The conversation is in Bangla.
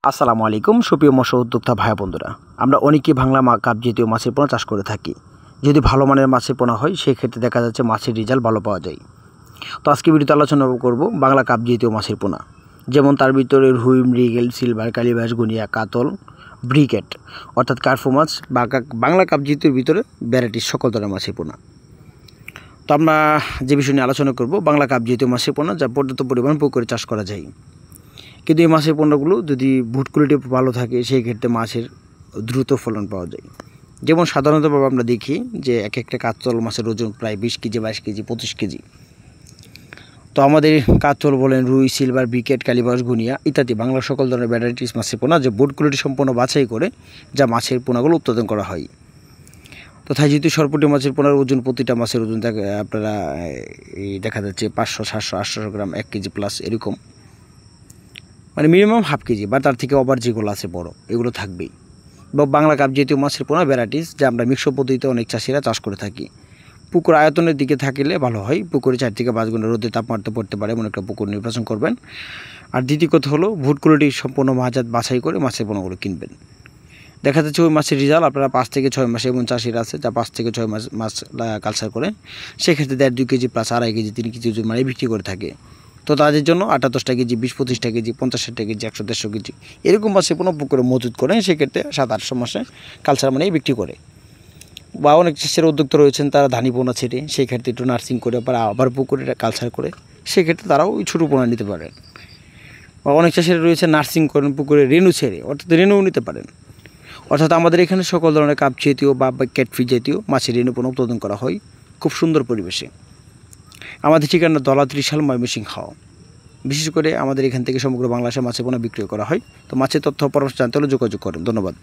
আসসালামু আলাইকুম সুপ্রিয় মৎস্য উদ্যোক্তা ভাই বন্ধুরা, আমরা অনেকেই বাংলা কাপ জাতীয় মাছের পোনা চাষ করে থাকি। যদি ভালো মানের মাছের পোনা হয় সেই ক্ষেত্রে দেখা যাচ্ছে মাছের রেজাল্ট ভালো পাওয়া যায়। তো আজকে ভিডিওতে আলোচনা করব বাংলা কাপ জাতীয় মাছের পোনা, যেমন তার ভিতরে রুই, মৃগেল, সিলভার, কালীবাস, গুনিয়া, কাতল, ব্রিকেট অর্থাৎ কার্পো মাছ বা বাংলা কাপ জাতীয় ভিতরে ভ্যারাইটির সকল ধরনের মাছের পোনা। তো আমরা যে বিষয় নিয়ে আলোচনা করব বাংলা কাপ জাতীয় মাছের পোনা, যা পর্যাপ্ত পরিমাণ পুকুরে চাষ করা যায়। কিন্তু এই মাছের পণ্যগুলো যদি ভুট কোয়ালিটি ভালো থাকে সেই ক্ষেত্রে মাছের দ্রুত ফলন পাওয়া যায়। যেমন সাধারণতভাবে আমরা দেখি যে এক একটা কাতল মাছের ওজন প্রায় 20 কেজি, 22 কেজি, 25 কেজি। তো আমাদের কাতল বলেন, রুই, সিলভার, ব্রিকেট, কালীবাস, গুনিয়া ইত্যাদি বাংলার সকল ধরনের ভ্যারাইটিস মাছের পোনা যে ভুট কোয়ালিটি সম্পন্ন বাছাই করে যা মাছের পোনাগুলো উৎপাদন করা হয়। তথা যেহেতু সরপুঁটি মাছের পোনার ওজন, প্রতিটা মাছের ওজন আপনারা দেখা যাচ্ছে 500, 700, 800 গ্রাম, 1 কেজি প্লাস এরকম, মানে মিনিমাম হাফ কেজি বা তার থেকে ওভার যেগুলো আছে বড় এগুলো থাকবেই। বা বাংলা কাপ জাতীয় মাছের পোনা ভ্যারাইটিস যা আমরা মিশ্র পদ্ধতিতে অনেক চাষিরা চাষ করে থাকি। পুকুর আয়তনের দিকে থাকলে ভালো হয়, পুকুরে 4 থেকে 5 ঘন্টা রোদে তাপমাত্রা পড়তে পারে এমন একটা পুকুর নির্বাচন করবেন। আর দ্বিতীয় কথা হলো ভুট কোয়ালিটি সম্পূর্ণ মাছজাত বাছাই করে মাছের পোনাগুলো কিনবেন। দেখা যাচ্ছে ওই মাছের রেজাল্ট আপনারা 5 থেকে 6 মাসে, এমন চাষিরা আছে যা 5 থেকে 6 মাস মাছ কালচার করে, সেক্ষেত্রে 1.5-2 কেজি প্লাস 2.5 কেজি 3 কেজি মানে বিক্রি করে থাকে। তো তাদের জন্য 8-10 কেজি, 20-25 কেজি, 50-60 কেজি, 100-150 কেজি এরকম মাছে কোনো পুকুরে মজুত করে সেক্ষেত্রে 7-800 মাসে কালচার মানে বিক্রি করে। বা অনেক চাষের উদ্যোক্তা রয়েছেন, তারা ধানি পোনা ছেড়ে সেই ক্ষেত্রে একটু নার্সিং করে আবার পুকুরে কালচার করে সেক্ষেত্রে তারাও ওই ছোটো পোনা নিতে পারেন। বা অনেক চাষিরা রয়েছে নার্সিং করেন পুকুরে রেনু ছেড়ে, অর্থাৎ রেনুও নিতে পারেন। অর্থাৎ আমাদের এখানে সকল ধরনের কাপ জাতীয় বা ক্যাটফিশ জাতীয় মাছের রেনু পোনা উৎপাদন করা হয় খুব সুন্দর পরিবেশে। আমাদের ঠিকানা দলা 30 ময়মনসিংহ হাওড়া। বিশেষ করে আমাদের এখান থেকে সমগ্র বাংলাদেশে মাছের পোনা বিক্রয় করা হয়। তো মাছের তথ্য পরামর্শ জানতে হলে যোগাযোগ করেন। ধন্যবাদ।